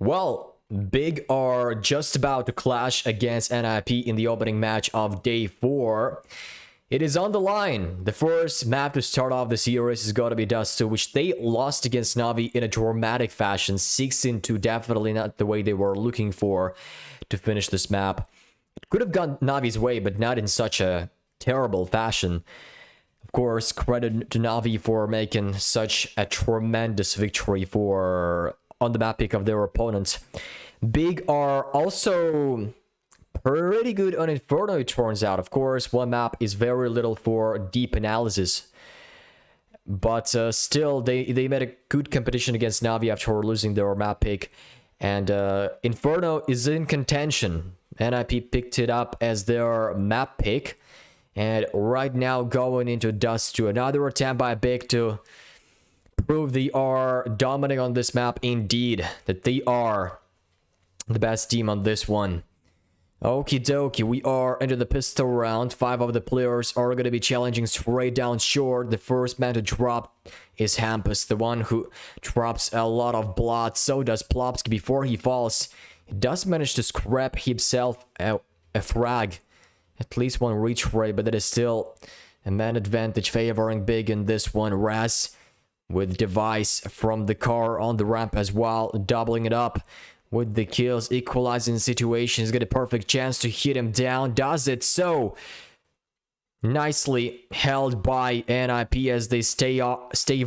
Well, Big are just about to clash against NIP in the opening match of day 4. It is on the line. The first map to start off the series is going to be Dust 2, which they lost against Navi in a dramatic fashion. 16-2, definitely not the way they were looking for to finish this map. It could have gone Navi's way, but not in such a terrible fashion. Of course, credit to Navi for making such a tremendous victory on the map pick of their opponent. Big are also pretty good on Inferno, it turns out. Of course, one map is very little for deep analysis. But still, they made a good competition against Navi after losing their map pick. And Inferno is in contention. NIP picked it up as their map pick. And right now going into Dust 2. Another attempt by Big to prove they are dominating on this map indeed. That they are the best team on this one. Okie dokie, we are into the pistol round. 5 of the players are going to be challenging straight down short. The first man to drop is Hampus, the one who drops a lot of blood. So does Plopsky before he falls. He does manage to scrap himself a frag. At least one reach rate, but that is still a man advantage favoring Big in this one. Raz with Device from the car on the ramp as well, doubling it up with the kills, equalizing situations. Got a perfect chance to hit him down. Does it so? Nicely held by NIP as they stave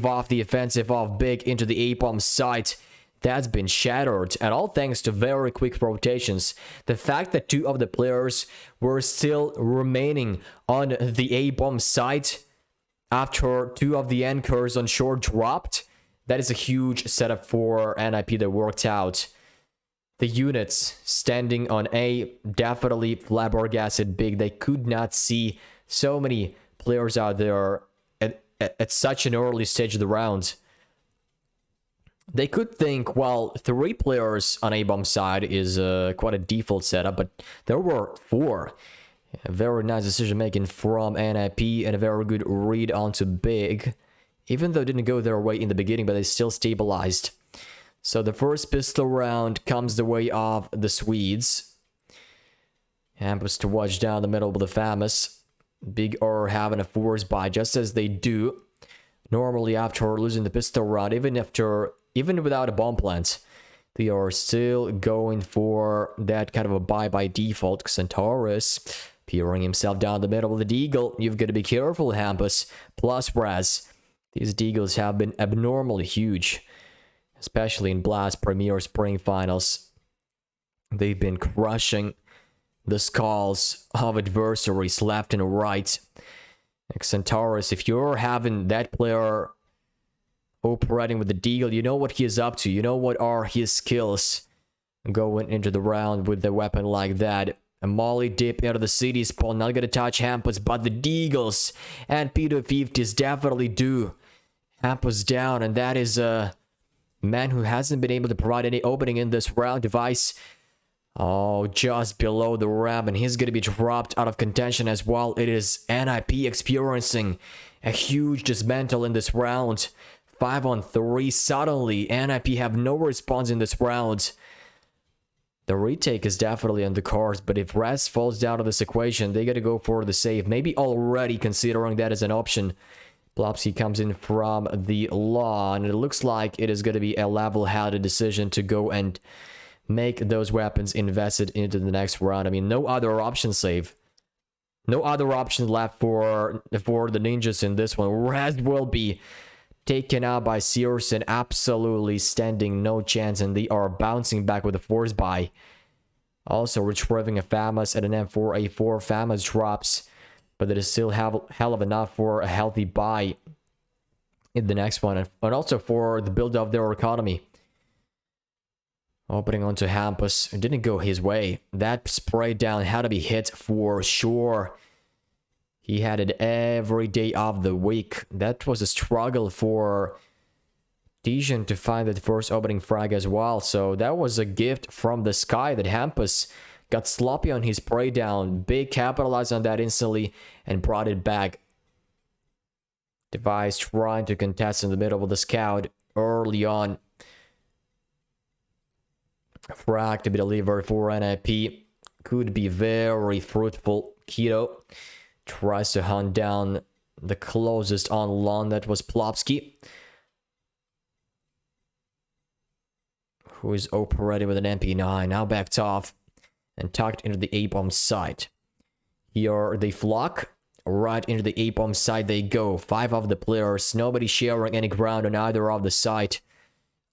off the offensive of Big into the A-bomb site. That's been shattered, and all thanks to very quick rotations. The fact that 2 of the players were still remaining on the A-bomb site after 2 of the anchors on shore dropped, that is a huge setup for NIP that worked out. The units standing on A definitely flabbergasted Big. They could not see so many players out there at such an early stage of the round. They could think, well, 3 players on A-bomb side is quite a default setup, but there were 4. A very nice decision making from NIP and a very good read onto Big. Even though it didn't go their way in the beginning, but they still stabilized. So the first pistol round comes the way of the Swedes. Hampus to watch down the middle with the Famous. Big are having a force buy just as they do normally after losing the pistol round, even without a bomb plant. They are still going for that kind of a buy by default. Centaurus peering himself down the middle with the Deagle. You've got to be careful, Hampus. Plus Raz. These Deagles have been abnormally huge, especially in Blast Premier Spring Finals. They've been crushing the skulls of adversaries left and right. Like Centaurus, if you're having that player operating with the Deagle, you know what he is up to. You know what are his skills going into the round with a weapon like that. A Molly dip out of the city spawn, not gonna touch Hampus, but the Deagles and P250s definitely do. Hampus down, and that is a man who hasn't been able to provide any opening in this round. Device, oh, just below the ramp, and he's gonna be dropped out of contention as well. It is NIP experiencing a huge dismantle in this round. 5-on-3. Suddenly, NIP have no response in this round. The retake is definitely on the cards, but if Raz falls down to this equation, they gotta go for the save. Maybe already considering that as an option. Plopsky comes in from the lawn, and it looks like it is gonna be a level-headed decision to go and make those weapons invested into the next round. I mean, no other option save. No other option left for the ninjas in this one. Raz will be taken out by Searson, absolutely standing no chance, and they are bouncing back with a force buy. Also retrieving a Famous and an M4A4. Famous drops, but it is still hell of enough for a healthy buy in the next one, and also for the build of their economy. Opening onto Hampus, it didn't go his way. That spray down had to be hit for sure. He had it every day of the week. That was a struggle for Tijan to find that first opening frag as well. So that was a gift from the sky that Hampus got sloppy on his spray down. Big capitalized on that instantly and brought it back. Device trying to contest in the middle with the scout early on. frag to be delivered for NIP. Could be very fruitful. Keto tries to hunt down the closest on lawn. That was Plopsky, who is operating with an MP9. Now backed off and tucked into the A-bomb site. Here they flock. Right into the A-bomb site they go. 5 of the players. Nobody sharing any ground on either of the site.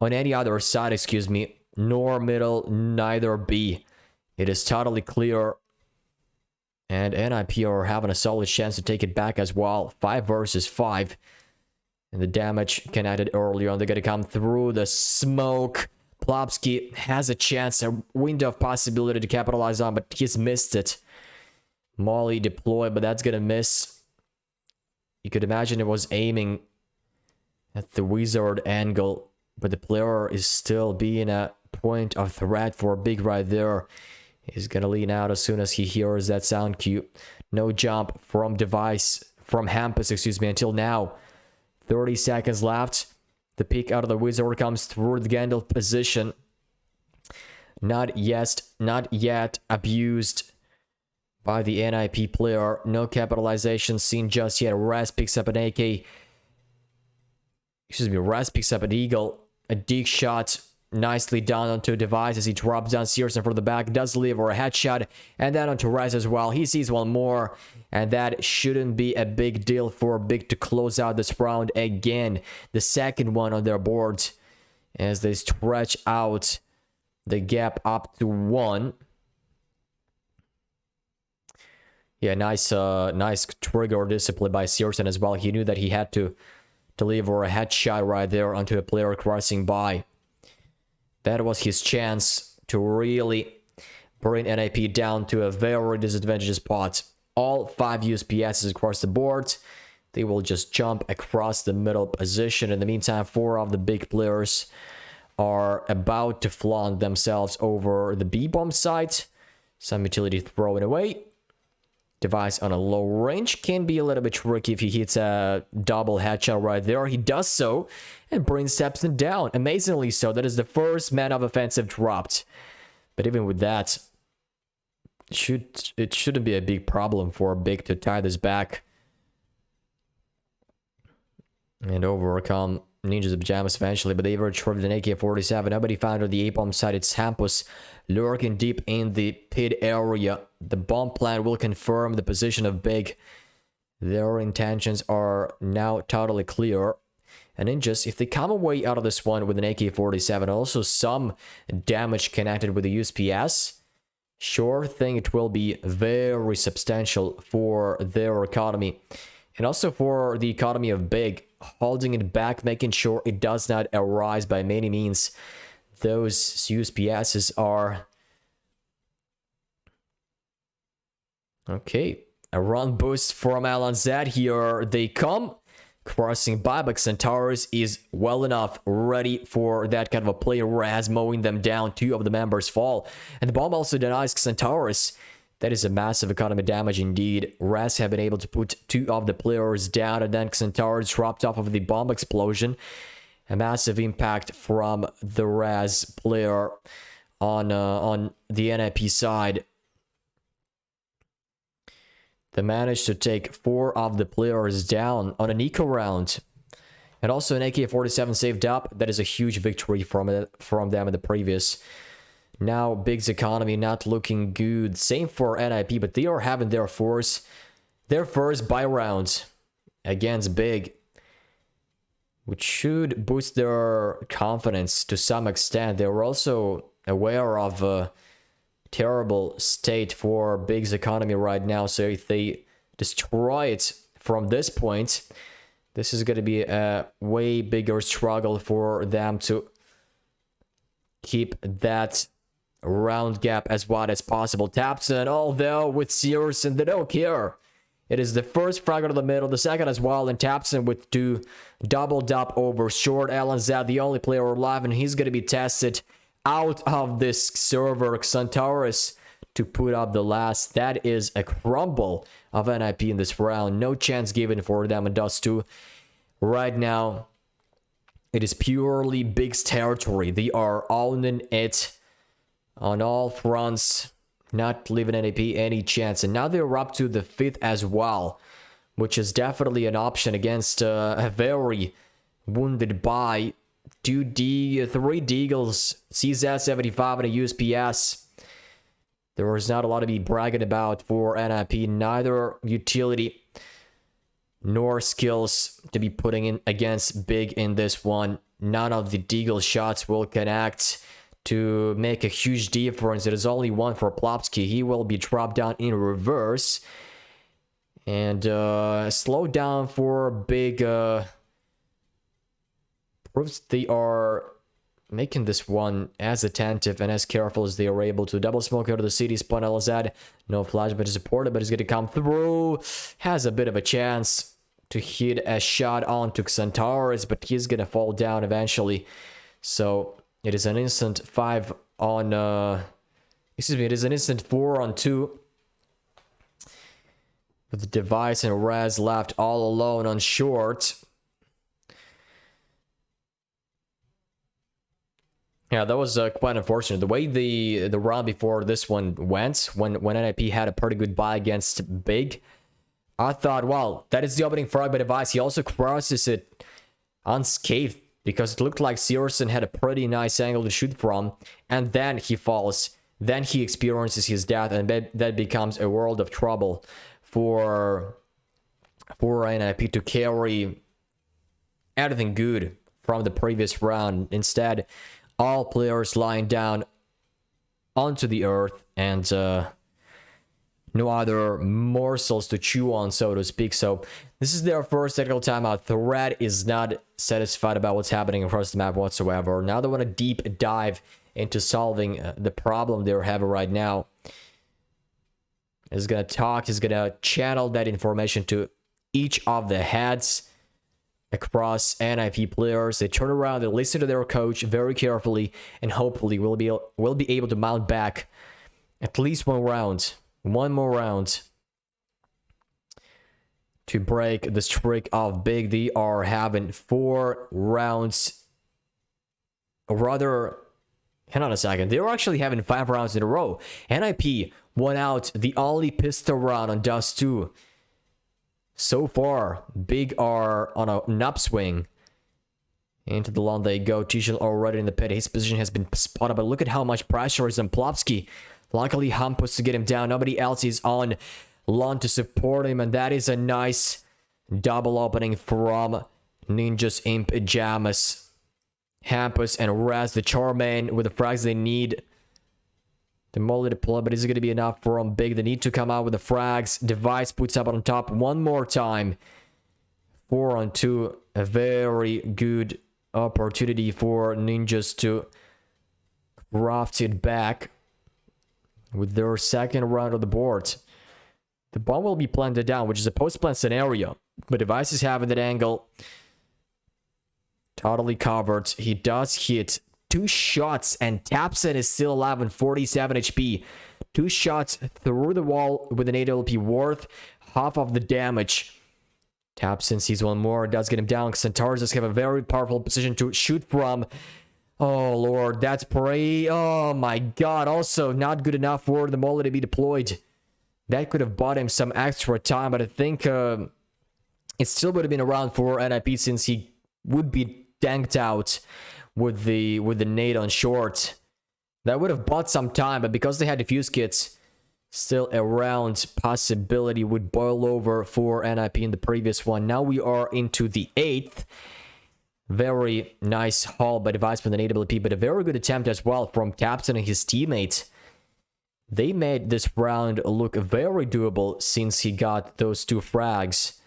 On any other side, excuse me. Nor middle, neither B. It is totally clear. And NIP are having a solid chance to take it back as well. 5 versus 5. And the damage connected earlier on. They're going to come through the smoke. Plopsky has a chance, a window of possibility to capitalize on, but he's missed it. Molly deployed, but that's going to miss. You could imagine it was aiming at the wizard angle, but the player is still being a point of threat for Big right there. He's going to lean out as soon as he hears that sound cue. No jump from Hampus, excuse me, until now. 30 seconds left. The pick out of the wizard comes through the Gandalf position. Not yet abused by the NIP player. No capitalization seen just yet. Raz picks up an AK. Raz picks up an Eagle. A dig shot nicely done onto a device as he drops down Searson for the back. Does deliver a headshot. And then onto Raz as well. He sees one more. And that shouldn't be a big deal for Big to close out this round again. The second one on their board as they stretch out the gap up to 1. Yeah, nice trigger discipline by Searson as well. He knew that he had to deliver a headshot right there onto a player crossing by. That was his chance to really bring NIP down to a very disadvantageous spot. All 5 USPSs across the board. They will just jump across the middle position. In the meantime, 4 of the big players are about to flaunt themselves over the B-bomb site. Some utility thrown away. Device on a low range can be a little bit tricky if he hits a double headshot right there. He does so and brings Stepson down. Amazingly so. That is the first man of offensive dropped. But even with that, it shouldn't be a big problem for Big to tie this back and overcome Ninjas of Pajamas eventually. But they retrieved an AK-47. Nobody found on the A-bomb side. It's Hampus lurking deep in the pit area. The bomb plant will confirm the position of Big. Their intentions are now totally clear. And Ninjas, if they come away out of this one with an AK-47, also some damage connected with the USPS, sure thing it will be very substantial for their economy. And also for the economy of Big, holding it back, making sure it does not arise by many means. Those USPSs are... Okay, a run boost from LNZ. Here they come. Crossing by, but Centaurus is well enough ready for that kind of a play. Raz mowing them down. 2 of the members fall. And the bomb also denies Centaurus. That is a massive economy damage indeed. Raz have been able to put 2 of the players down, and then Centaurus dropped off of the bomb explosion. A massive impact from the Raz player on the NIP side. They managed to take 4 of the players down on an eco round. And also an AK-47 saved up. That is a huge victory from them in the previous. Now Big's economy not looking good. Same for NIP, but they are having their first buy round against Big, which should boost their confidence to some extent. They were also aware of a terrible state for Big's economy right now, so if they destroy it from this point, this is going to be a way bigger struggle for them to keep that round gap as wide as possible. Tapson, although with Searson, they don't care. It is the first frag out of the middle, the second as well, and Tapson with 2 doubled up over short. LNZ, the only player alive, and he's going to be tested out of this server. Centaurus to put up the last. That is a crumble of NIP in this round. No chance given for them and Dust 2. Right now, it is purely Big's territory. They are owning it on all fronts, not leaving NAP any chance. And now they're up to the 5th as well, which is definitely an option against a very wounded by 3 Deagles, CZ75 and a USPS. There was not a lot to be bragging about for NIP, neither utility nor skills to be putting in against Big in this one. None of the Deagle shots will connect to make a huge difference. It is only one for Plopsky. He will be dropped down in reverse. And slow down for Big. Proves they are making this one as attentive and as careful as they are able to. Double smoke out of the city, spawn LZ. No flash, but is supported, but is going to come through. Has a bit of a chance to hit a shot onto Xantaurus, but he's going to fall down eventually. So it is an instant 5 on... excuse me, it is an instant 4 on 2. With the Device and Raz left all alone on short. Yeah, that was quite unfortunate. The way the round before this one went, when NIP had a pretty good buy against Big, I thought, wow, that is the opening frag by Device. He also crosses it unscathed because it looked like Searson had a pretty nice angle to shoot from, and then he falls. Then he experiences his death, and that becomes a world of trouble for NIP to carry anything good from the previous round. Instead, all players lying down onto the earth and no other morsels to chew on, so to speak. So this is their first technical timeout. Thread is not satisfied about what's happening across the map whatsoever. Now they want to deep dive into solving the problem they're having right now. He's going to talk, he's going to channel that information to each of the heads across NIP players. They turn around, they listen to their coach very carefully, and hopefully we'll be able to mount back at least one more round to break the streak of Big. They are having 4 rounds, or rather, hang on a second, they were actually having 5 rounds in a row. NIP won out the only pistol round on Dust 2. So far, Big are on an upswing. Into the lawn they go. Tijel already in the pit. His position has been spotted, but look at how much pressure is on Plopsky. Luckily, Hampus to get him down. Nobody else is on lawn to support him, and that is a nice double opening from Ninjas in Pajamas. Hampus and Raz, the Charmaine, with the frags they need. The molly deploy, but is it going to be enough for Big? They need to come out with the frags. Device puts up on top one more time. 4 on 2. A very good opportunity for Ninjas to craft it back with their second round on the board. The bomb will be planted down, which is a post-plant scenario. But Device is having that angle totally covered. He does hit 2 shots, and Tapson is still alive on 47 HP. 2 shots through the wall with an 8 LP worth half of the damage. Tapson sees one more, does get him down. Xantaurus does have a very powerful position to shoot from. Oh lord, that's pretty. Oh my god, also not good enough for the molly to be deployed. That could have bought him some extra time, but I think it still would have been around for NIP since he would be danked out with the nade on short. That would have bought some time, but because they had defuse kits, still a round possibility would boil over for NIP in the previous one. Now we are into the 8th. Very nice haul by Device from the nade ability, but a very good attempt as well from Captain and his teammates. They made this round look very doable since he got those 2 frags.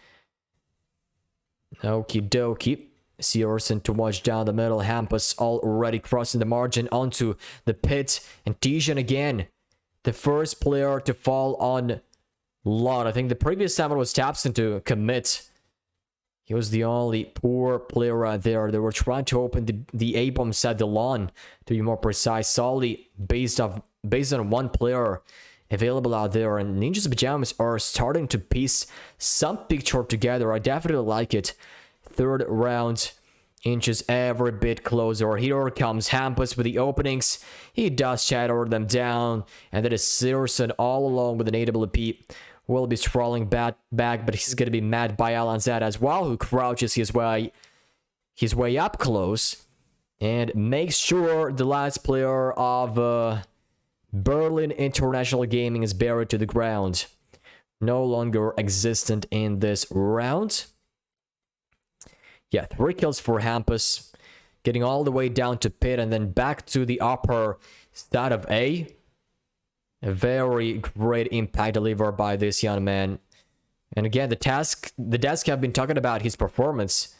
Okie dokie. Searson to watch down the middle. Hampus already crossing the margin onto the pit. And Tijan again, the first player to fall on lawn. I think the previous time it was Tapson to commit. He was the only poor player out there. They were trying to open the A-bombs at the lawn, to be more precise, solely based on one player available out there. And Ninjas Pajamas are starting to piece some picture together. I definitely like it. 3rd round inches every bit closer. Here comes Hampus with the openings. He does shatter them down. And that is Searson all along with an AWP. Will be strolling back, but he's going to be met by Alanzad as well, who crouches his way up close and makes sure the last player of Berlin International Gaming is buried to the ground. No longer existent in this round. Yeah, 3 kills for Hampus, getting all the way down to pit and then back to the upper side of A. A very great impact delivered by this young man. And again, the desk have been talking about his performance.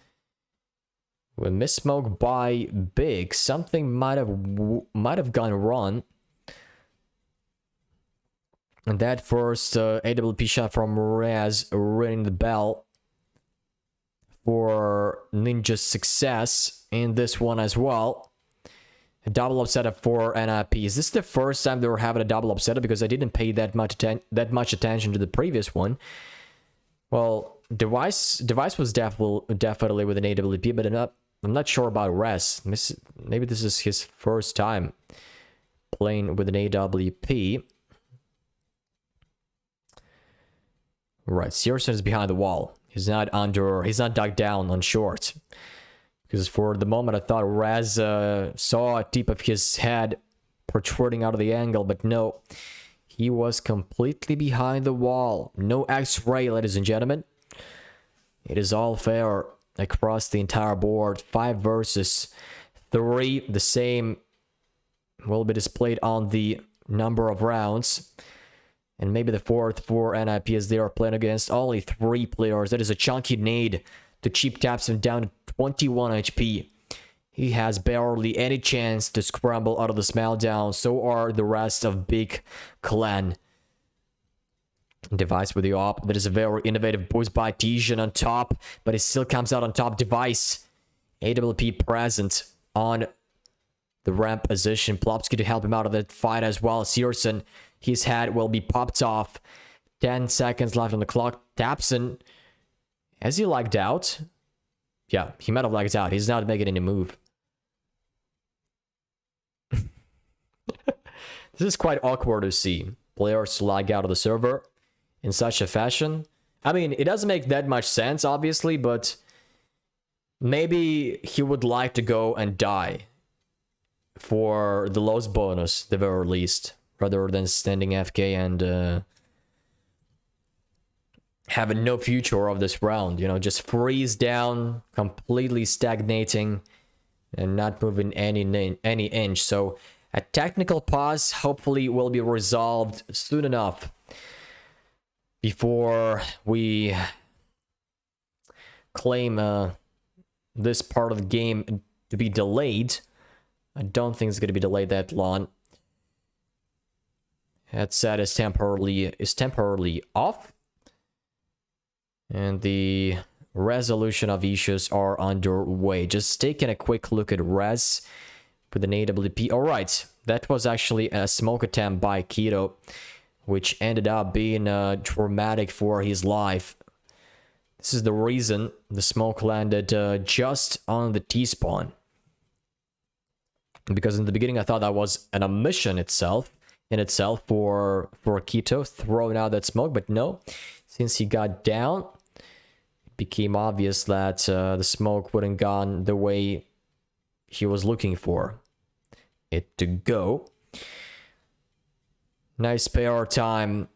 With miss smoke by Big, something might have gone wrong. And that first AWP shot from Raz ringing the bell for Ninja's success in this one as well. A double upset for NIP. Is this the first time they were having a double upset? Because I didn't pay that much attention to the previous one. Well, Device was definitely with an AWP, but I'm not sure about Raz. Maybe this is his first time playing with an AWP. Right, Searson is behind the wall. He's not dug down on short. Because for the moment I thought Raz saw a tip of his head protruding out of the angle, but no. He was completely behind the wall. No X-ray, ladies and gentlemen. It is all fair across the entire board. 5 versus 3. The same will be displayed on the number of rounds. And maybe the 4th for NIP as they are playing against only 3 players. That is a chunky nade to cheap taps him down to 21 HP. He has barely any chance to scramble out of the smelldown. So are the rest of Big Clan. Device with the op. That is a very innovative boost by Tijan on top. But it still comes out on top. Device. AWP present on the ramp position. Plopsky to help him out of that fight as well. Searson. His head will be popped off. 10 seconds left on the clock. Tapson. Has he lagged out? Yeah, he might have lagged out. He's not making any move. This is quite awkward to see. Players lag out of the server in such a fashion. I mean, it doesn't make that much sense, obviously, but maybe he would like to go and die for the loss bonus, the very least, rather than standing FK and having no future of this round. You know, just freeze down, completely stagnating, and not moving any inch. So a technical pause hopefully will be resolved soon enough before we claim this part of the game to be delayed. I don't think it's going to be delayed that long. Headset is temporarily off. And the resolution of issues are underway. Just taking a quick look at Res with an AWP. Alright, that was actually a smoke attempt by Keto, which ended up being dramatic for his life. This is the reason the smoke landed just on the T-spawn. Because in the beginning I thought that was an omission in itself for Keto throwing out that smoke, but no. Since he got down, it became obvious that the smoke wouldn't gone the way he was looking for it to go. Nice pair time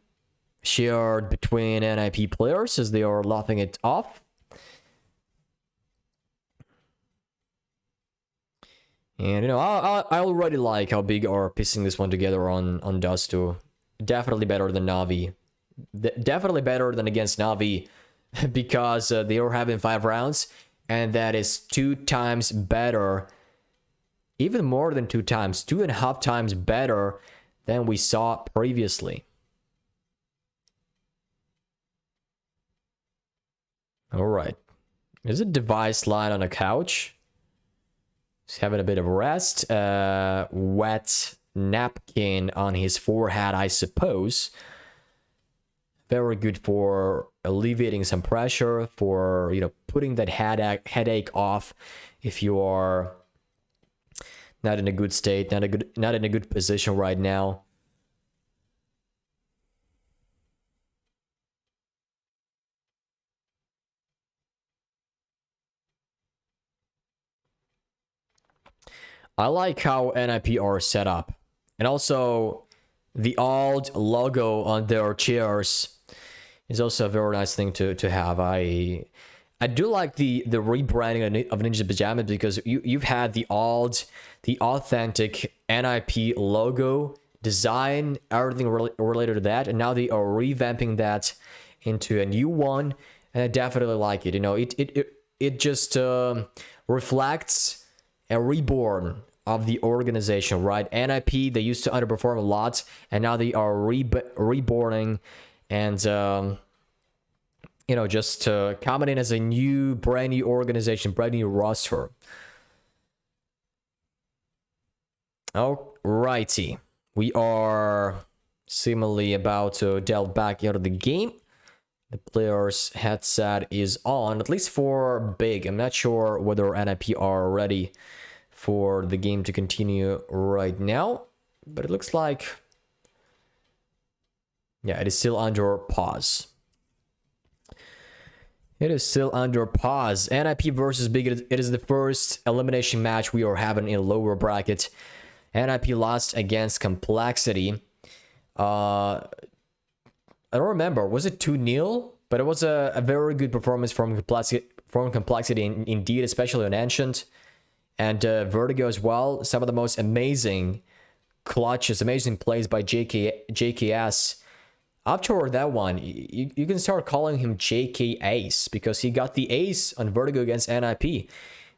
shared between NIP players as they are laughing it off. And, you know, I already like how Big are piecing this one together on Dust2. Definitely better than Na'Vi. Definitely better than against Na'Vi because they are having 5 rounds. And that is 2 times better. Even more than 2 times. 2.5 times better than we saw previously. Alright. Is it Device lying on a couch? He's having a bit of rest. Wet napkin on his forehead, I suppose. Very good for alleviating some pressure, for, you know, putting that headache off. if you are not in a good state, not in a good position right now. I like how NIP are set up, and also the old logo on their chairs is also a very nice thing to have. I do like the rebranding of Ninja Pajamas, because you've had the authentic NIP logo design, everything related to that, and now they are revamping that into a new one, and I definitely like it. You know, it just reflects a reborn of the organization, right? NIP, they used to underperform a lot, and now they are reborning, and you know, just coming in as a brand new organization, brand new roster. Alrighty, we are similarly about to delve back into the game. The player's headset is on, at least for Big. I'm not sure whether NIP are ready for the game to continue right now, but it looks like, yeah, it is still under pause. It is still under pause. NIP versus Big. It is the first elimination match we are having in a lower bracket. NIP lost against Complexity. I don't remember. Was it 2-0? But it was a very good performance from Complexity indeed, especially on Ancient. And Vertigo as well. Some of the most amazing clutches, amazing plays by JKS. After that one, you can start calling him JK Ace, because he got the ace on Vertigo against NIP,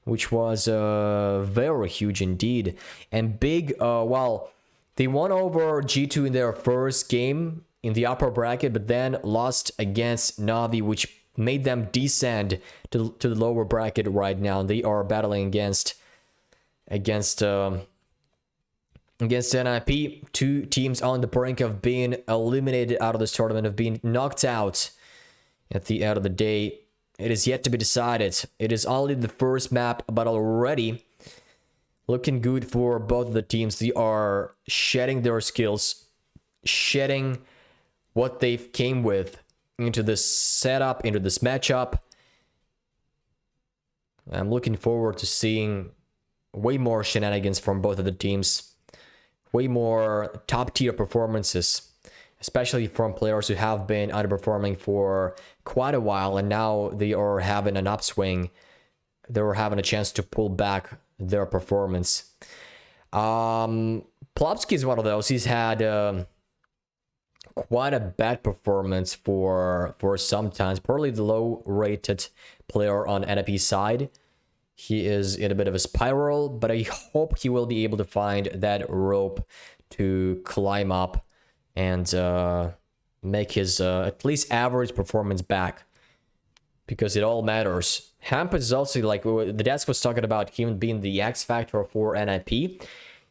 which was very huge indeed. And Big, well, they won over G2 in their first game in the upper bracket, but then lost against Navi, which made them descend to the lower bracket right now. They are battling against NIP, two teams on the brink of being eliminated out of this tournament, of being knocked out at the end of the day. It is yet to be decided. It is only the first map, but already looking good for both of the teams. They are shedding their skills, shedding what they came with into this setup, into this matchup. I'm looking forward to seeing way more shenanigans from both of the teams. Way more top tier performances, especially from players who have been underperforming for quite a while, and now they are having an upswing. They were having a chance to pull back their performance. Plopsky is one of those. He's had quite a bad performance for some times. Probably the low rated player on NIP side. He is in a bit of a spiral, but I hope he will be able to find that rope to climb up and make his at least average performance back, because it all matters. Hampus is also, like the desk was talking about him being the X factor for NIP.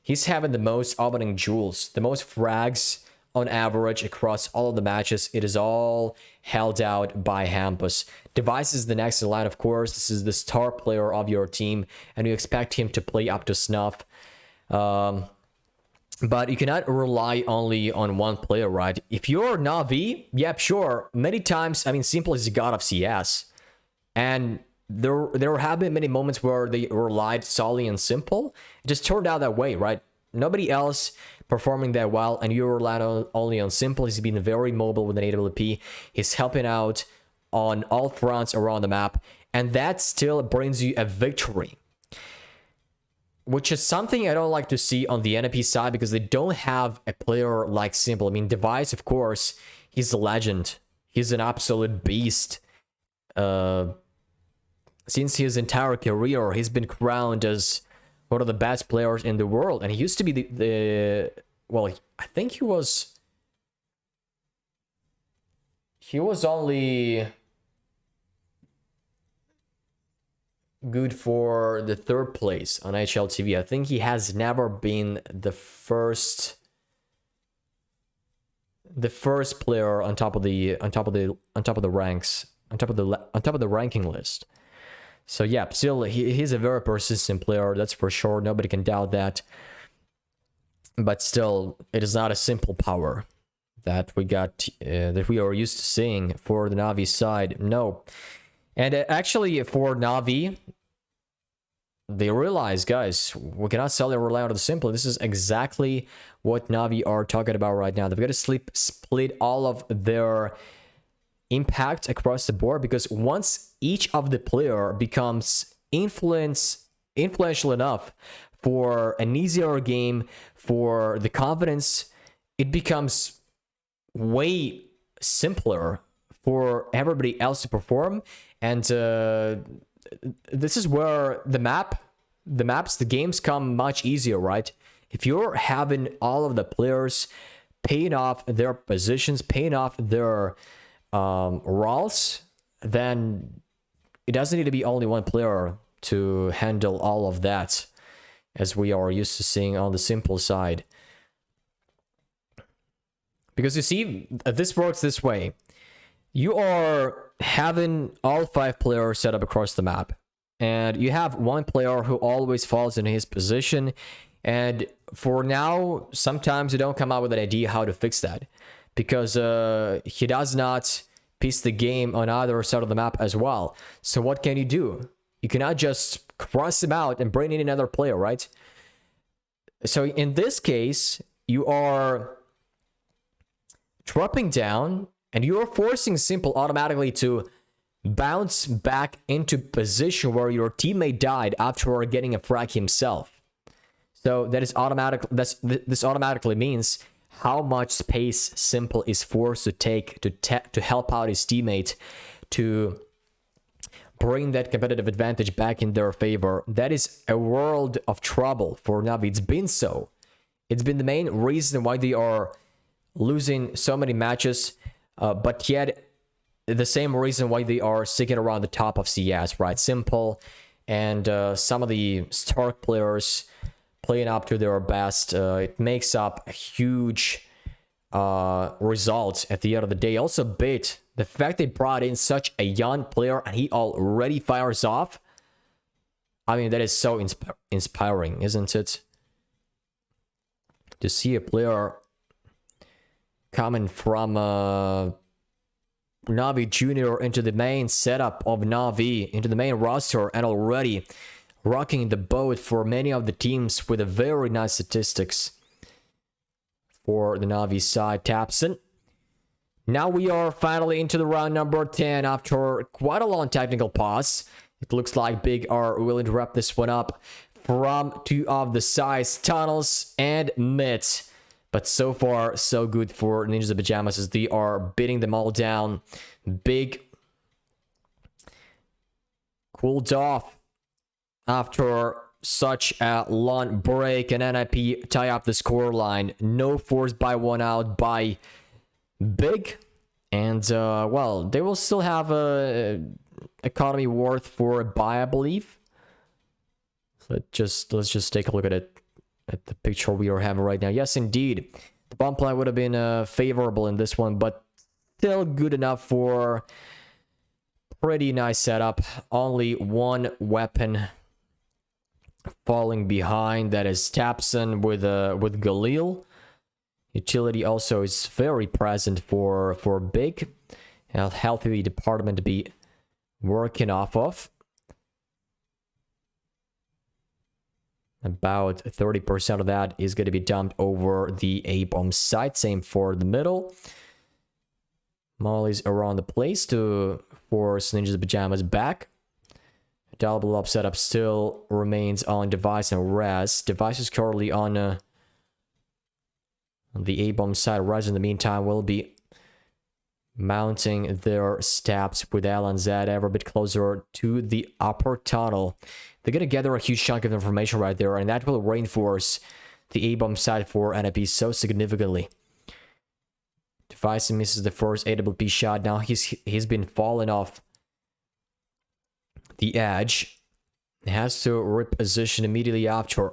He's having the most opening jewels, the most frags on average across all of the matches. It is all held out by Hampus. Device is the next in line, of course. This is the star player of your team, and you expect him to play up to snuff. But you cannot rely only on one player, right? If you're Na'Vi, yep, sure. Many times, I mean, Simple is the god of CS. And there have been many moments where they relied solely on Simple. It just turned out that way, right? Nobody else performing that well, and you rely only on Simple. He's been very mobile with an AWP. He's helping out on all fronts around the map, and that still brings you a victory, which is something I don't like to see on the NIP side, because they don't have a player like Simple. I mean, Device, of course, he's a legend. He's an absolute beast. Since his entire career, he's been crowned as one of the best players in the world, and he used to be the well, I think he was only good for the third place on HLTV. I think he has never been the first player on top of the ranking list. So yeah, still he's a very persistent player, that's for sure. Nobody can doubt that. But still, it is not a simple power that we got, that we are used to seeing for the Na'Vi side. No. And actually, for Na'Vi, they realize, guys, we cannot solely rely on the simple. This is exactly what Na'Vi are talking about right now. They've got to split all of their impact across the board, because once each of the player becomes influential enough for an easier game, for the confidence, it becomes way simpler for everybody else to perform. And this is where the games come much easier, right? If you're having all of the players paying off their positions, paying off their roles, then it doesn't need to be only one player to handle all of that, as we are used to seeing on the simple side. Because you see, this works this way. You are having all 5 players set up across the map, and you have one player who always falls in his position. And for now, sometimes you don't come out with an idea how to fix that, because he does not piece the game on either side of the map as well. So what can you do? You cannot just cross him out and bring in another player, right? So in this case, you are dropping down, and you're forcing Simple automatically to bounce back into position where your teammate died after getting a frag himself. So that is automatic. This automatically means how much space Simple is forced to take to help out his teammate, to bring that competitive advantage back in their favor. That is a world of trouble for Na'Vi. It's been so. It's been the main reason why they are losing so many matches, but yet the same reason why they are sticking around the top of CS, right? Simple and some of the Stark players playing up to their best. It makes up a huge result at the end of the day. Also, Bit, the fact they brought in such a young player and he already fires off, I mean, that is so inspiring, isn't it? To see a player coming from Na'Vi Junior into the main setup of Na'Vi, into the main roster, and already rocking the boat for many of the teams with a very nice statistics for the Na'Vi side. tabseN. Now we are finally into the round number 10 after quite a long technical pause. It looks like Big are willing to wrap this one up from 2 of the sides, tunnels and mids. But so far, so good for Ninjas of Pajamas, as they are beating them all down. Big cooled off after such a long break, and NIP tie up the scoreline. No force by 1 out by Big. And, well, they will still have a economy worth for a buy, I believe. So let's just take a look at it. At the picture we are having right now. Yes, indeed. The bomb plan would have been favorable in this one, but still good enough for pretty nice setup. Only one weapon falling behind. That is tabseN with Galil. Utility also is very present for Big. A healthy department to be working off of. About 30% of that is going to be dumped over the A-bomb side. Same for the middle. Molly's around the place to force Ninjas Pajamas back. Double up setup still remains on Device and Res. Device is currently on the A-bomb side. Res in the meantime will be mounting their stabs with LNZ ever a bit closer to the upper tunnel. They're going to gather a huge chunk of information right there, and that will reinforce the A-bomb side for NIP so significantly. Device misses the first AWP shot. Now he's been falling off the edge. He has to reposition immediately after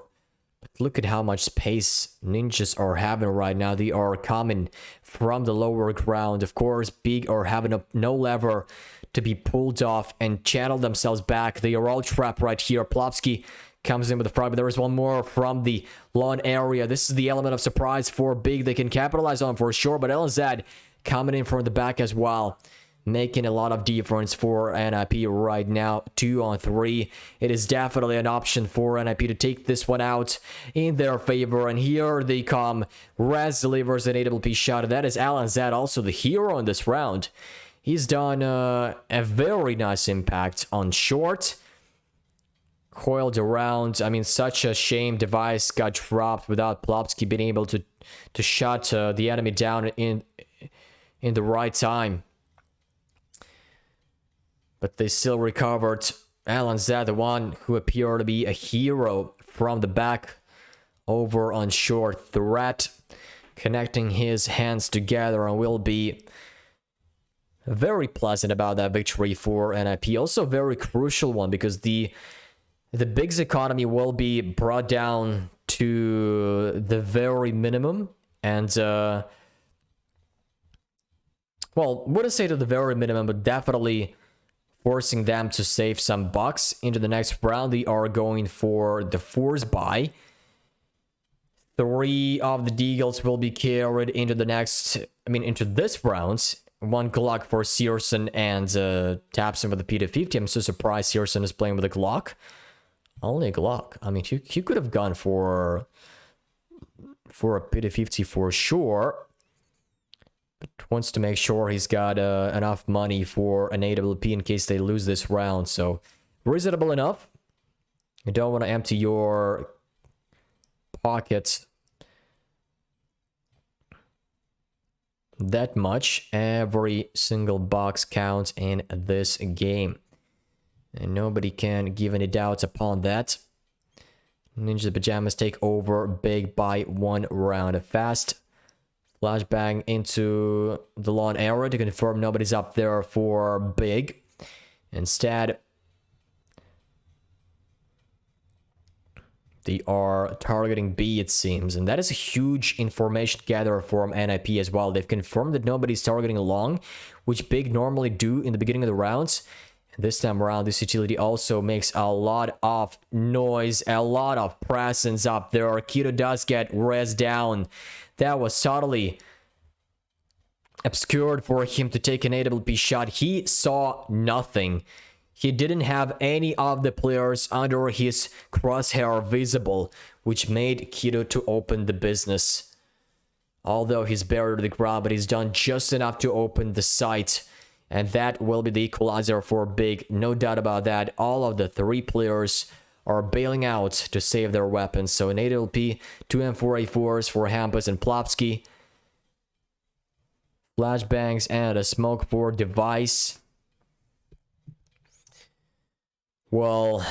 Look at how much space ninjas are having right now. They are coming from the lower ground. Of course, Big are having no lever to be pulled off and channel themselves back. They are all trapped right here. Plopsky comes in with a frog, but there is one more from the lawn area. This is the element of surprise for Big. They can capitalize on for sure, but LNZ coming in from the back as well, making a lot of difference for NIP right now. 2-on-3. It is definitely an option for NIP to take this one out in their favor. And here they come. Raz delivers an AWP shot. That is LNZ, also the hero in this round. He's done a very nice impact on short. Coiled around. I mean, such a shame Device got dropped without Plopsky being able to shut the enemy down in the right time. But they still recovered. LNZ, the one who appeared to be a hero from the back, over on short. Threat connecting his hands together and will be very pleasant about that victory for NIP. Also a very crucial one because the Big's economy will be brought down to the very minimum. And well, wouldn't say to the very minimum, but definitely forcing them to save some bucks into the next round. They are going for the force buy. 3 of the Deagles will be carried into the next, into this round. 1 Glock for Searson and Tapson with the P250. I'm so surprised Searson is playing with a Glock. Only a Glock. I mean, he could have gone for a P250 for sure. But wants to make sure he's got enough money for an AWP in case they lose this round. So, reasonable enough. You don't want to empty your pockets that much. Every single box counts in this game. And nobody can give any doubts upon that. Ninja Pajamas take over Big by 1 round. Fast flashbang into the lawn area to confirm nobody's up there for Big. Instead, they are targeting B, it seems. And that is a huge information gatherer from NIP as well. They've confirmed that nobody's targeting along, which Big normally do in the beginning of the rounds. And this time around, this utility also makes a lot of noise, a lot of presence up there. Keto does get res down. That was subtly obscured for him to take an AWP shot. He saw nothing. He didn't have any of the players under his crosshair visible, which made Keto to open the business. Although he's buried to the ground, but he's done just enough to open the sight. And that will be the equalizer for Big. No doubt about that. All of the 3 players are bailing out to save their weapons. So an AWP, 2 M4A4s for Hampus and Plopsky. Flashbangs and a smoke for Device. Will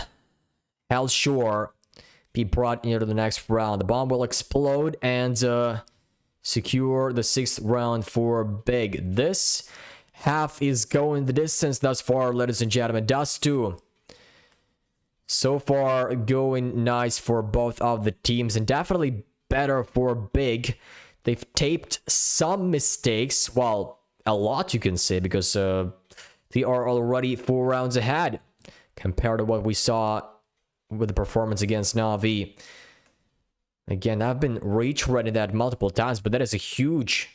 Hell Sure be brought into the next round. The bomb will explode and secure the 6th round for Big. This half is going the distance thus far, ladies and gentlemen. Dust 2. So far, going nice for both of the teams, and definitely better for Big. They've taped some mistakes, well, a lot you can say, because they are already 4 rounds ahead compared to what we saw with the performance against Na'Vi. Again, I've been retreading that multiple times, but that was a huge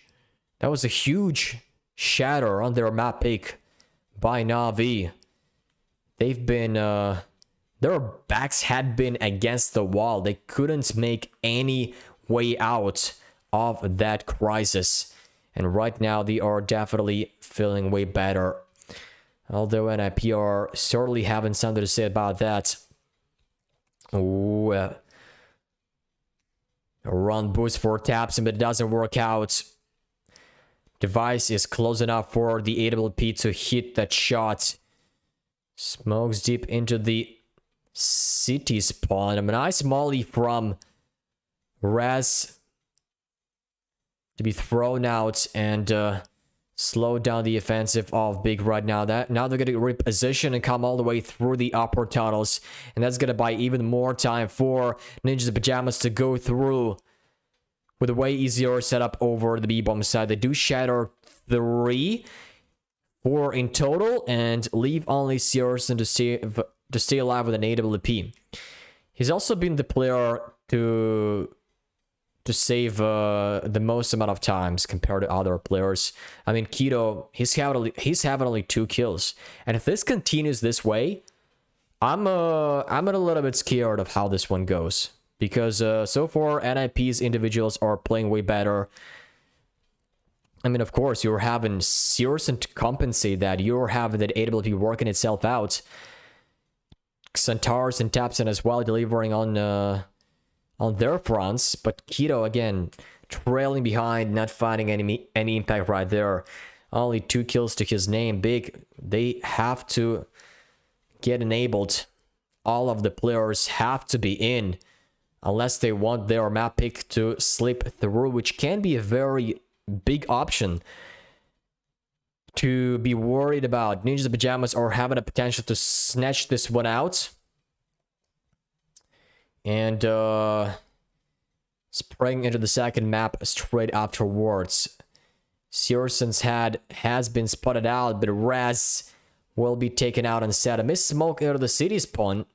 shatter on their map pick by Na'Vi. They've been, their backs had been against the wall. They couldn't make any way out of that crisis. And right now, they are definitely feeling way better. Although NIP are certainly having something to say about that. Ooh, a run boost for Tapson, but it doesn't work out. Device is close enough for the AWP to hit that shot. Smokes deep into the city spawn. A nice molly from Raz to be thrown out, and slow down the offensive of Big right now. Now they're gonna reposition and come all the way through the upper tunnels, and that's gonna buy even more time for Ninjas in Pajamas to go through with a way easier setup over the B-bomb side. They do shatter 3, 4 in total, and leave only Searson to stay alive with an AWP. He's also been the player to save the most amount of times compared to other players. I mean, Keto, he's having only 2 kills, and if this continues this way, I'm a little bit scared of how this one goes, because so far NIP's individuals are playing way better. I mean, of course, you're having Searson to compensate that. You're having that AWP working itself out. Centaurs and Tapson as well delivering on their fronts, but Keto again trailing behind, not finding any impact right there. Only 2 kills to his name. Big, they have to get enabled. All of the players have to be in, unless they want their map pick to slip through, which can be a very big option to be worried about. Ninjas in Pajamas are having a potential to snatch this one out. And spraying into the second map straight afterwards. Searson's head has been spotted out, but Raz will be taken out instead. A missed smoke into the city spawn.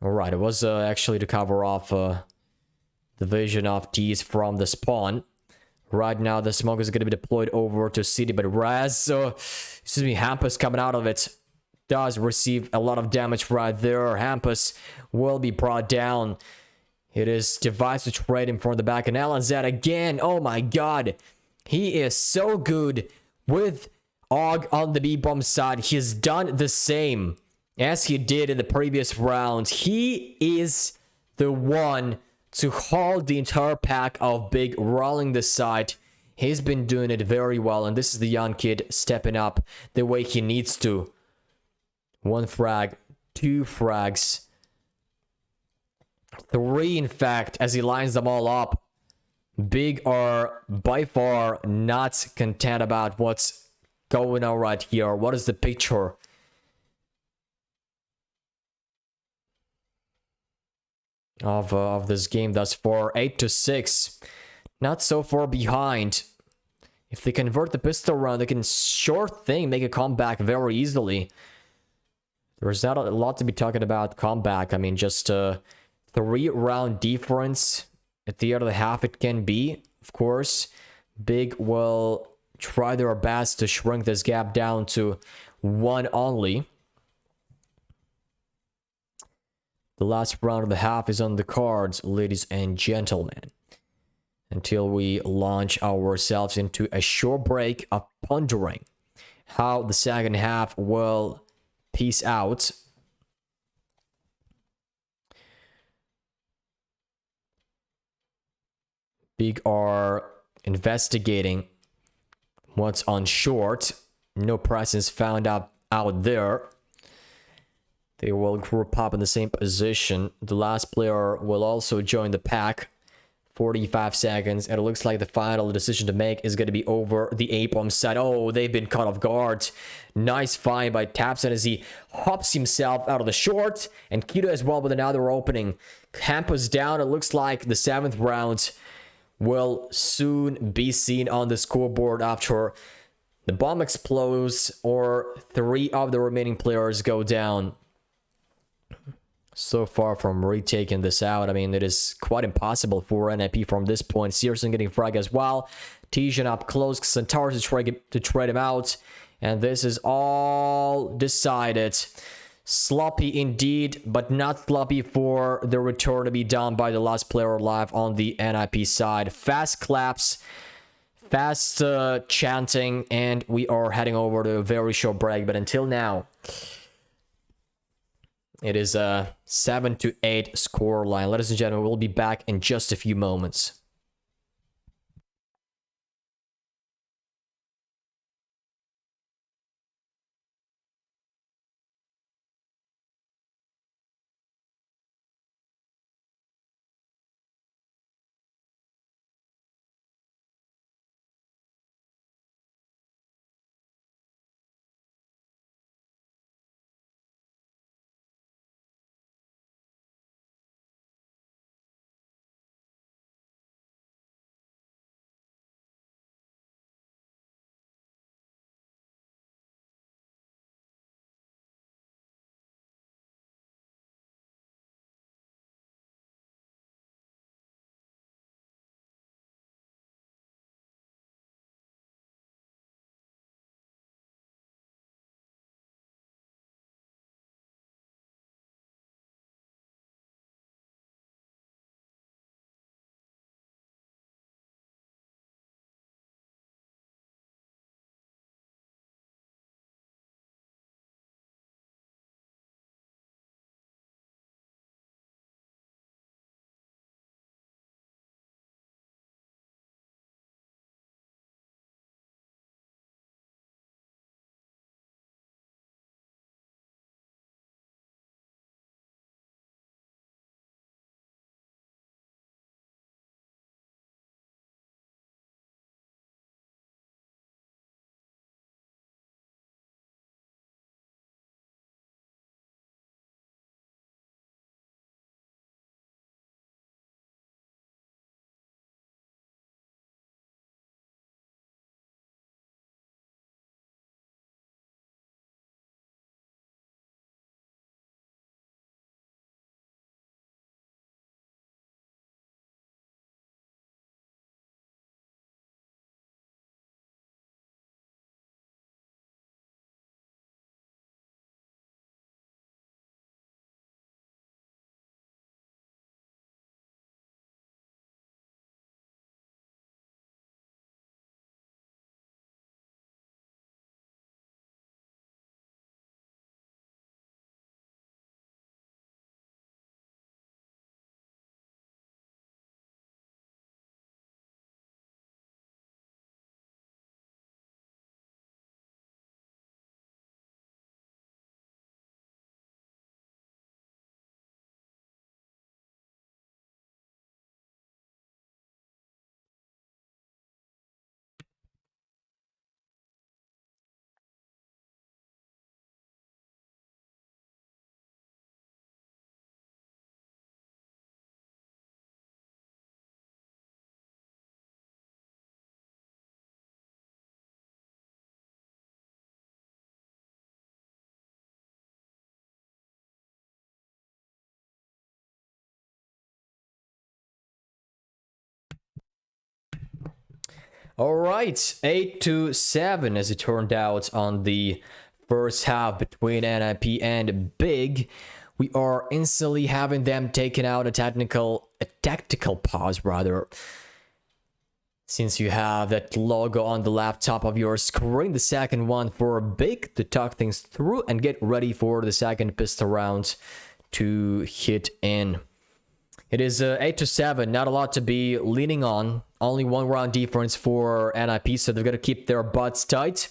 Alright, it was actually to cover off the vision of T's from the spawn. Right now, the smoke is going to be deployed over to city, but Raz, Hampus coming out of it, does receive a lot of damage right there. Hampus will be brought down. It is Device to trade him from the back, and LNZ again. Oh my god, he is so good with Og on the B-bomb side. He's done the same as he did in the previous round. He is the one to hold the entire pack of Big rolling the side. He's been doing it very well, and this is the young kid stepping up the way he needs to. 1 frag, 2 frags, 3 in fact, as he lines them all up. Big are by far not content about what's going on right here. What is the picture? Of this game thus far? 8-6. Not so far behind. If they convert the pistol round, they can sure thing make a comeback very easily. There's not a lot to be talking about comeback. I mean, just a 3-round difference at the end of the half it can be. Of course, Big will try their best to shrink this gap down to 1 only. The last round of the half is on the cards, ladies and gentlemen. Until we launch ourselves into a short break of pondering how the second half will piece out. Big are investigating what's on short. No presence found out there. They will group up in the same position. The last player will also join the pack. 45 seconds, and it looks like the final decision to make is going to be over the A-bomb side. Oh, they've been caught off guard. Nice find by Tapson as he hops himself out of the short, and Keto as well with another opening. Hampus down. It looks like the 7th round will soon be seen on the scoreboard after the bomb explodes or 3 of the remaining players go down. So far from retaking this out, I mean, it is quite impossible for NIP from this point. Searson getting frag as well. Tijan up close. Centaurs to trade him out. And this is all decided. Sloppy indeed, but not sloppy for the return to be done by the last player alive on the NIP side. Fast claps, fast chanting, and we are heading over to a very short break. But until now, it is a 7-8 score line. Ladies and gentlemen, we'll be back in just a few moments. All right, 8-7 as it turned out on the first half between NIP and Big. We are instantly having them taken out a tactical pause rather. Since you have that logo on the laptop of yours, screen the second one for Big to talk things through and get ready for the second pistol round to hit in. It is 8-7, not a lot to be leaning on. Only one round difference for NIP, so they're going to keep their butts tight.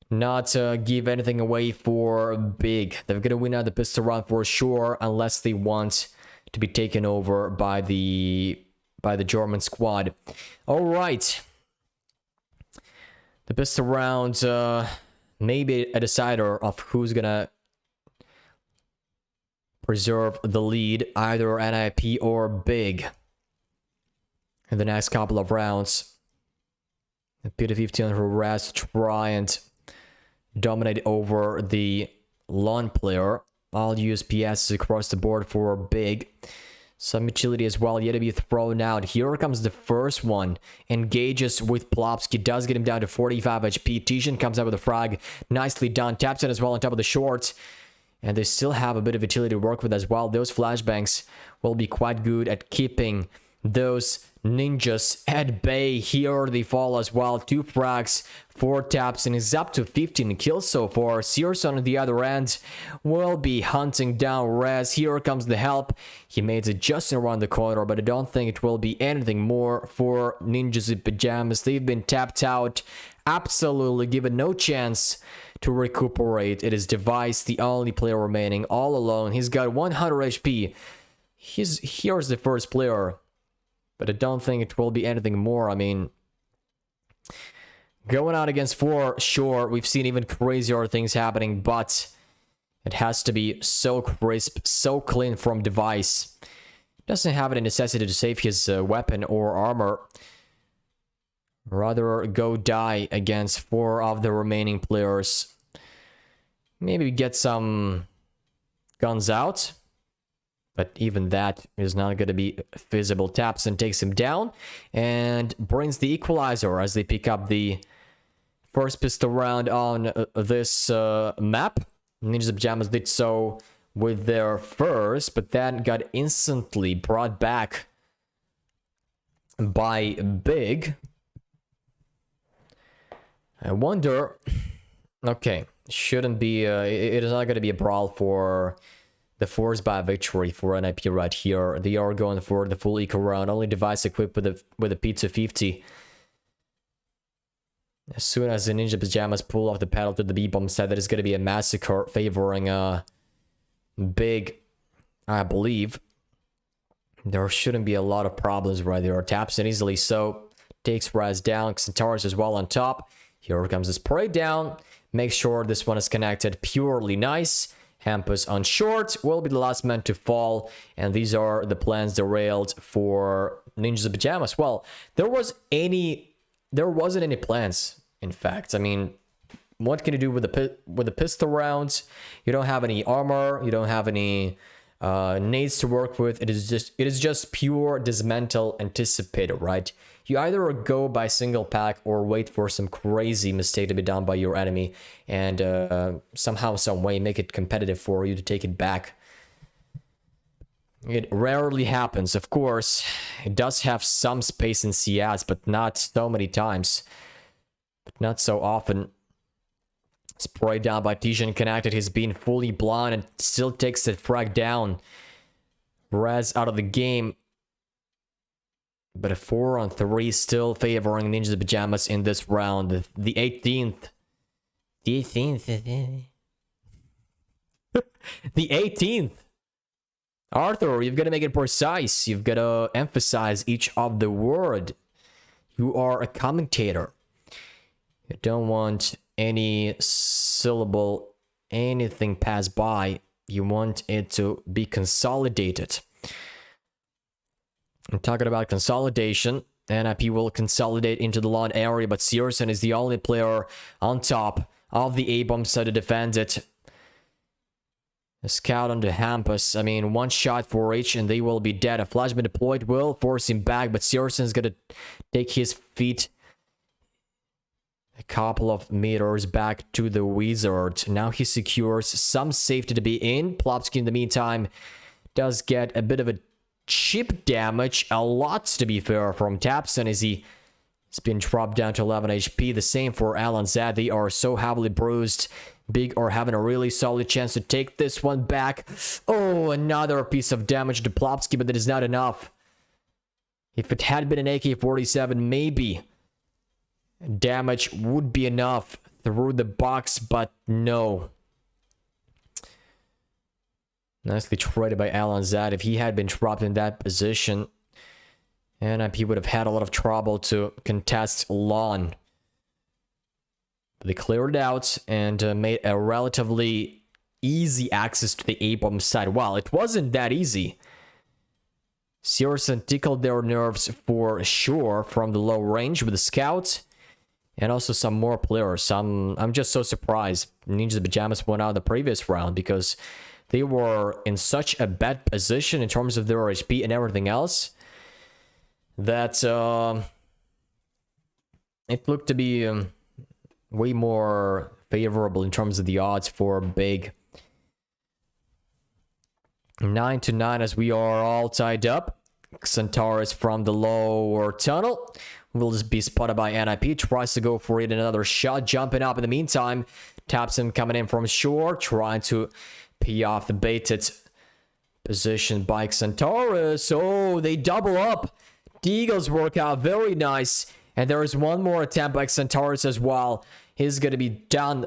Not give anything away for Big. They're going to win out the pistol round for sure, unless they want to be taken over by the German squad. All right. The pistol round, maybe a decider of who's going to preserve the lead, either NIP or Big, in the next couple of rounds. The PT-15 who has to try and dominate over the lawn player. All USPS across the board for Big. Some utility as well yet to be thrown out. Here comes the first one. Engages with Plopsky. Does get him down to 45 HP. Tishan comes out with a frag. Nicely done. Taps it as well on top of the shorts. And they still have a bit of utility to work with as well. Those flashbangs will be quite good at keeping those ninjas at bay. Here they fall as well. 2 frags, 4 taps, and is up to 15 kills so far. Searson on the other end will be hunting down Rez. Here comes the help. He made it just around the corner, but I don't think it will be anything more for Ninjas in Pajamas. They've been tapped out. Absolutely given no chance to recuperate. It is Device, the only player remaining, all alone. He's got 100 HP. Here's the first player, but I don't think it will be anything more. I mean, going out against 4, sure, we've seen even crazier things happening, but it has to be so crisp, so clean from Device. Doesn't have any necessity to save his weapon or armor. Rather go die against 4 of the remaining players. Maybe get some guns out, but even that is not going to be feasible. Taps and takes him down and brings the equalizer as they pick up the first pistol round on this map. Ninjas in Pajamas did so with their first, but then got instantly brought back by Big. I wonder, okay, shouldn't be, it is not going to be a brawl for the force by victory for NIP right here. They are going for the full eco round, only Device equipped with a P250. As soon as the Ninja Pajamas pull off the pedal to the B-bomb set, that is going to be a massacre favoring Big, I believe. There shouldn't be a lot of problems right there. Taps it easily, so takes Raz down. Centaurus as well on top. Here comes the spray down. Make sure this one is connected purely nice. Hampus on short will be the last man to fall. And these are the plans derailed for Ninjas in Pajamas. Well, there wasn't any plans, in fact. I mean, what can you do with the pistol rounds? You don't have any armor. You don't have any nades to work with. It is just pure dismantle anticipator, right? You either go by single pack or wait for some crazy mistake to be done by your enemy and somehow, some way make it competitive for you to take it back. It rarely happens, of course. It does have some space in CS, but not so many times. But not so often. Sprayed down by Tishan connected. He's been fully blind and still takes the frag down. Rez out of the game. But a 4-on-3 still favoring Ninjas in Pajamas in this round. The 18th. The 18th. The 18th. Arthur, you've got to make it precise. You've got to emphasize each of the word. You are a commentator. You don't want any syllable, anything pass by. You want it to be consolidated. I'm talking about consolidation. NIP will consolidate into the lawn area, but Searson is the only player on top of the A-bomb set to defend it. A scout on the Hampus. I mean, one shot for each and they will be dead. A flashbang deployed will force him back, but Searson's gonna take his feet a couple of meters back to the Wizard. Now he secures some safety to be in. Plopsky, in the meantime, does get a bit of a chip damage. A lot, to be fair, from Tapson as he's been dropped down to 11 HP. The same for LNZ. They are so heavily bruised. Big are having a really solid chance to take this one back. Oh, another piece of damage to Plopsky, but that is not enough. If it had been an AK-47, maybe damage would be enough through the box, but no. Nicely traded by LNZ. If he had been dropped in that position, NIP would have had a lot of trouble to contest Lawn. They cleared it out and made a relatively easy access to the A-bomb side. Well, it wasn't that easy. Searson tickled their nerves for sure from the low range with the scout and also some more players. I'm just so surprised Ninja Pajamas went out the previous round because they were in such a bad position in terms of their HP and everything else that it looked to be way more favorable in terms of the odds for Big. 9-9 as we are all tied up. Centaurus from the lower tunnel will just be spotted by NIP. Tries to go for it. Another shot jumping up in the meantime. Taps him coming in from shore. Trying to pee off the baited position by Centaurus. Oh, they double up. The Eagles work out very nice. And there is one more attempt by Centaurus as well. He's going to be done.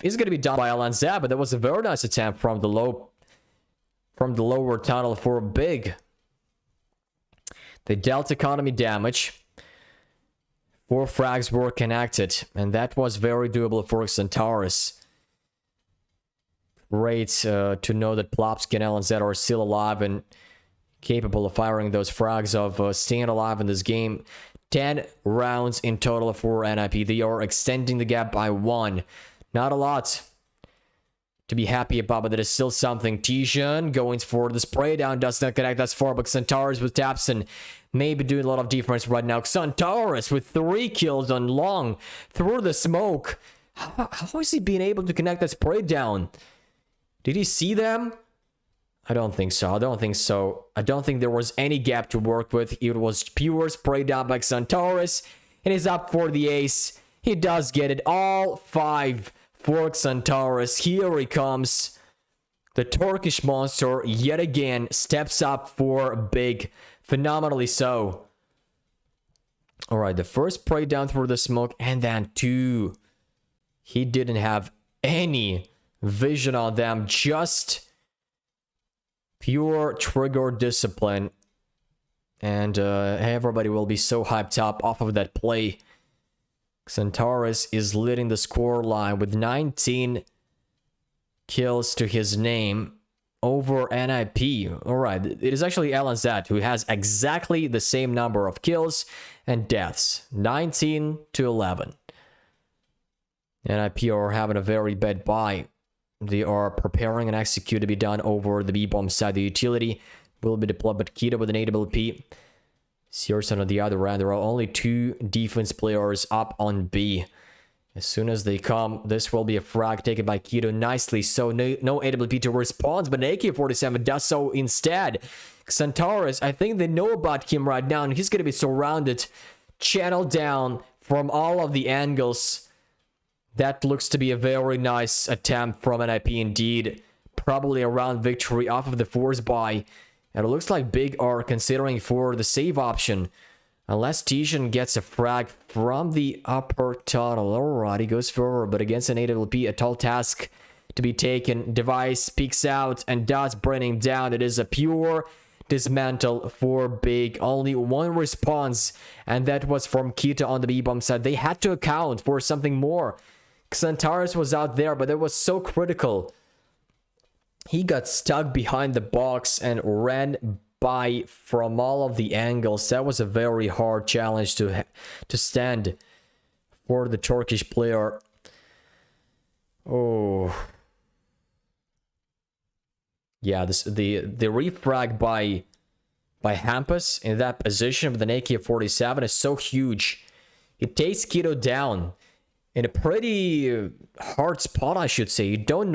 He's going to be done by LNZ, but that was a very nice attempt from the lower tunnel for Big. They dealt economy damage. 4 frags were connected, and that was very doable for Centaurus. Great to know that Plopsky and LNZ are still alive and capable of firing those frags, of staying alive in this game. 10 rounds in total for NIP. They are extending the gap by 1. Not a lot to be happy about, but that is still something. Tijan going for the spray down. Does not connect as far, but Centaurus with Tapson maybe doing a lot of defense right now. Centaurus with 3 kills on long through the smoke. How is he being able to connect that spray down? Did he see them? I don't think so. I don't think there was any gap to work with. It was pure spray down by Centaurus. And he's up for the ace. He does get it. All 5 for Centaurus. Here he comes. The Turkish monster yet again steps up for Big. Phenomenally so. Alright, the first spray down through the smoke. And then 2. He didn't have any vision on them. Just pure trigger discipline. And everybody will be so hyped up off of that play. Centaurus is leading the score line with 19 kills to his name over NIP. Alright, it is actually LNZ who has exactly the same number of kills and deaths. 19 to 11. NIP are having a very bad buy. They are preparing and execute to be done over the B-bomb side. The utility will be deployed, but Keto with an AWP. Searson on the other end. There are only 2 defense players up on B. As soon as they come, this will be a frag taken by Keto nicely. So no AWP to response, but an AK-47 does so instead. Centaurus, I think they know about him right now, and he's going to be surrounded, channeled down from all of the angles. That looks to be a very nice attempt from NIP indeed. Probably a round victory off of the force buy. And it looks like Big are considering for the save option. Unless Tijan gets a frag from the upper tunnel. Alright, he goes forward, but against an AWP, a tall task to be taken. Device peeks out and does bring him down. It is a pure dismantle for Big. Only 1 response, and that was from Kita on the B-bomb side. They had to account for something more. Centaurus was out there, but it was so critical. He got stuck behind the box and ran by from all of the angles. That was a very hard challenge to stand for the Turkish player. Oh. Yeah, the refrag by Hampus in that position with an AK-47 is so huge. It takes Keto down in a pretty hard spot, I should say. You don't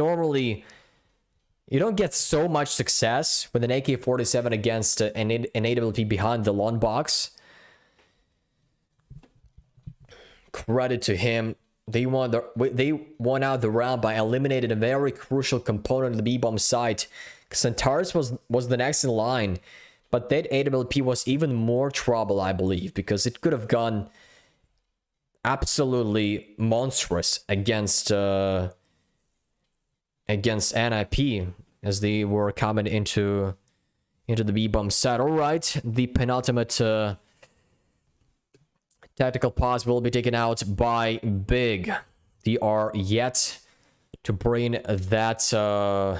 get so much success with an AK-47 against an AWP behind the long box. Credit to him. They won out the round by eliminating a very crucial component of the B-bomb site. Xantares was the next in line, but that AWP was even more trouble, I believe, because it could have gone absolutely monstrous against NIP as they were coming into the B-bomb site. All right, the penultimate tactical pause will be taken out by Big. They are yet to bring that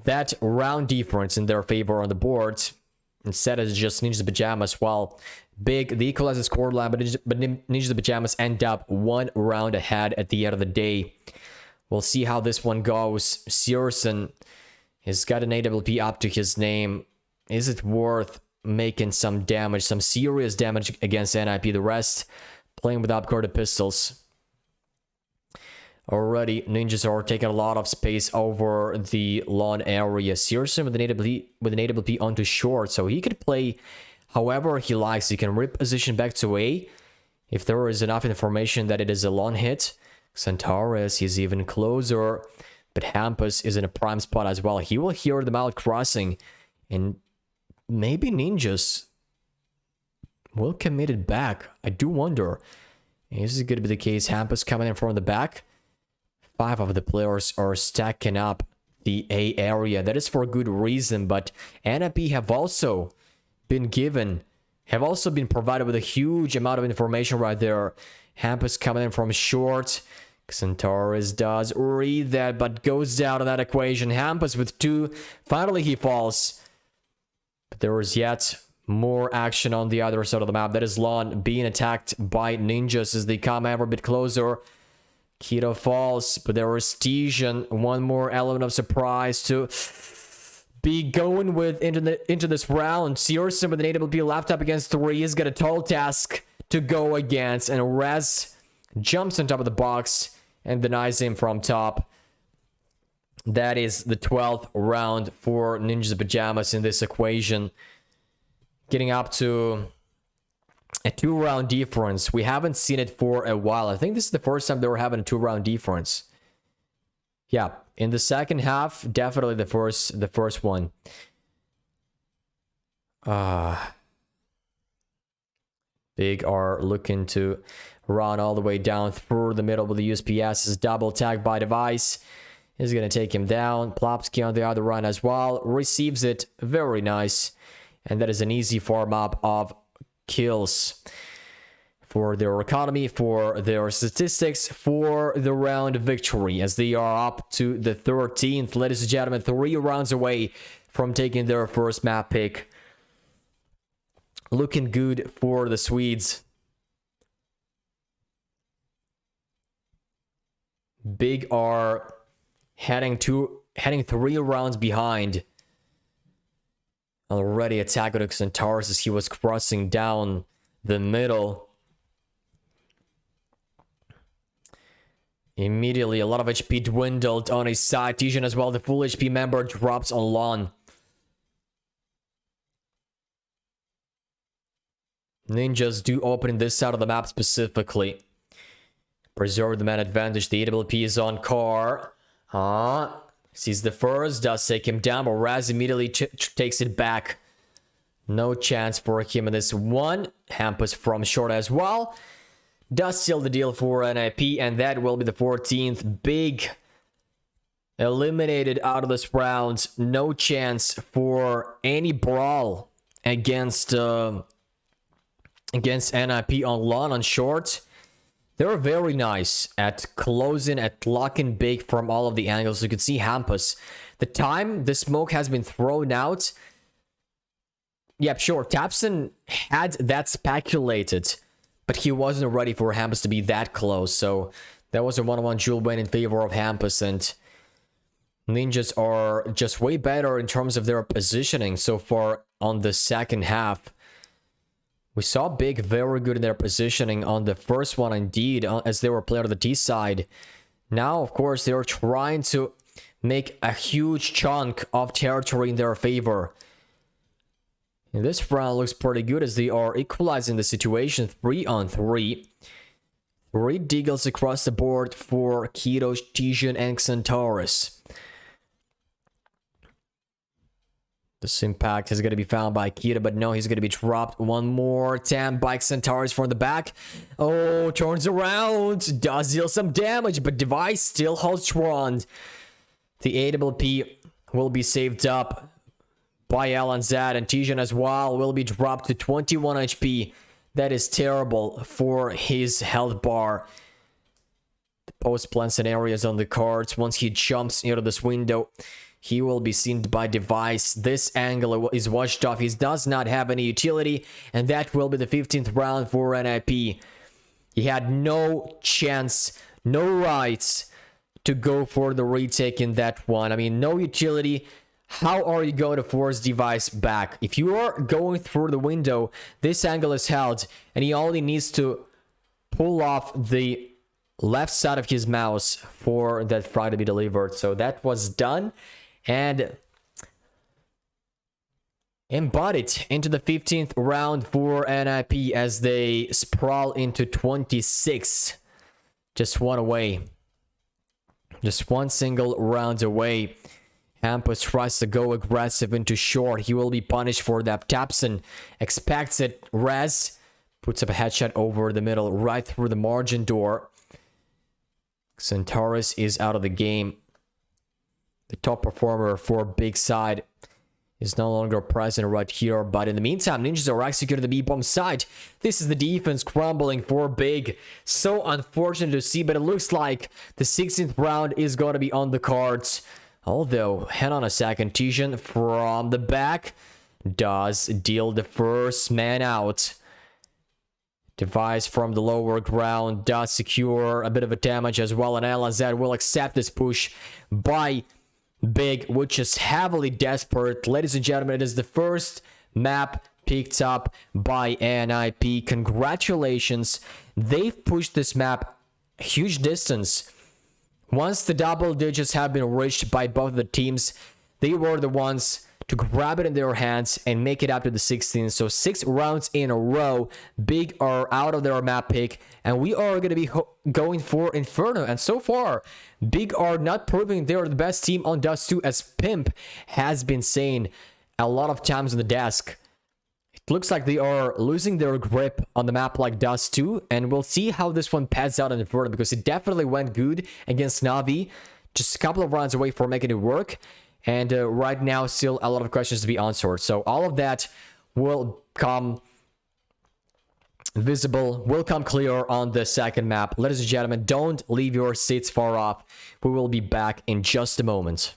that round difference in their favor on the board. Instead, it's just Ninja Pajamas. While Big, the equalizer score line, but Ninja Pajamas end up one round ahead at the end of the day. We'll see how this one goes. Searson has got an AWP up to his name. Is it worth making some damage, some serious damage against NIP? The rest playing with upgraded pistols. Already, Ninjas are taking a lot of space over the lawn area. Searson with an AWP onto short, so he could play however he likes. He can reposition back to A if there is enough information that it is a lawn hit. Xantares is even closer, but Hampus is in a prime spot as well. He will hear them out crossing, and maybe Ninjas will commit it back. I do wonder. Is it going to be the case? Hampus coming in from the back. 5 of the players are stacking up the A area. That is for good reason, but NIP have also been provided with a huge amount of information right there. Hampus coming in from short. Xantares does read that, but goes out of that equation. Hampus with 2. Finally, he falls. But there is yet more action on the other side of the map. That is Lon being attacked by Ninjas as they come ever a bit closer. Keto falls, but there is Stesian. One more element of surprise to be going with into this round. Searson with an AWP left up against 3. He's got a tall task to go against, and Rez jumps on top of the box and denies him from top. That is the 12th round for Ninjas Pajamas in this equation. Getting up to a 2-round difference. We haven't seen it for a while. I think this is the first time they were having a 2-round difference. Yeah, in the second half, definitely the first one. Big are looking to run all the way down through the middle with the USPS. Is double tagged by Device. Is going to take him down. Plopsky on the other run as well. Receives it. Very nice. And that is an easy farm up of kills for their economy, for their statistics, for the round victory, as they are up to the 13th. Ladies and gentlemen, 3 rounds away from taking their first map pick. Looking good for the Swedes. Big are heading 3 rounds behind. Already attacking Xantares as he was crossing down the middle. Immediately, a lot of HP dwindled on his side. Tijan as well, the full HP member drops on Lon. Ninjas do open this side of the map specifically. Preserve the man advantage. The AWP is on Car. Sees the first, does take him down, but Raz immediately takes it back. No chance for him in this one. Hampus from short as well. Does seal the deal for NIP, and that will be the 14th. Big eliminated out of this round. No chance for any brawl against NIP on long on short. They were very nice at closing, at locking Big from all of the angles. You can see Hampus. The time the smoke has been thrown out. Yep, sure. Tapson had that speculated, but he wasn't ready for Hampus to be that close. So That was a 1-on-1 duel win in favor of Hampus, and Ninjas are just way better in terms of their positioning so far on the second half. We saw Big very good in their positioning on the first one, indeed, as they were playing on the T side. Now, of course, they're trying to make a huge chunk of territory in their favor. And this round looks pretty good as they are equalizing the situation 3-on-3. 3 deagles across the board for Keto, Tijan, and Xantares. This impact is going to be found by Keto, but no, he's going to be dropped one more time by Xantares from the back. Oh, turns around, does deal some damage, but Device still holds strong. The AWP will be saved up by LNZ, and Tijan as well will be dropped to 21 HP. That is terrible for his health bar. The post-plant scenario is on the cards. Once he jumps into this window, he will be seen by Device. This angle is washed off. He does not have any utility, and that will be the 15th round for NIP. He had no chance, no rights to go for the retake in that one. I mean, no utility. How are you going to force Device back? If you are going through the window, this angle is held, and he only needs to pull off the left side of his mouse for that frag to be delivered. So that was done and embodied into the 15th round for NIP as they sprawl into 26. Just one away. Just one single round away. Hampus tries to go aggressive into short. He will be punished for that. Tapson expects it. Rez puts up a headshot over the middle, right through the margin door. Xantares is out of the game. The top performer for Big Side is no longer present right here, but in the meantime, Ninjas are executing the B-bomb side. This is the defense crumbling for Big. So unfortunate to see, but it looks like the 16th round is going to be on the cards. Although, hang on a second, Tijan from the back does deal the first man out. Device from the lower ground does secure a bit of a damage as well, and LNZ will accept this push by Big, which is heavily desperate. Ladies and gentlemen, it is the first map picked up by NIP. Congratulations. They've pushed this map a huge distance. Once the double digits have been reached by both the teams, they were the ones to grab it in their hands and make it up to the 16th. So 6 rounds in a row, Big are out of their map pick, and we are going to be going for Inferno. And so far, Big are not proving they're the best team on Dust 2, as Pimp has been saying a lot of times on the desk. It looks like they are losing their grip on the map like Dust 2, and we'll see how this one pans out in Inferno, because it definitely went good against Na'Vi. Just a couple of rounds away from making it work. And right now, still a lot of questions to be answered. So all of that will come visible, will come clear on the second map. Ladies and gentlemen, don't leave your seats far off. We will be back in just a moment.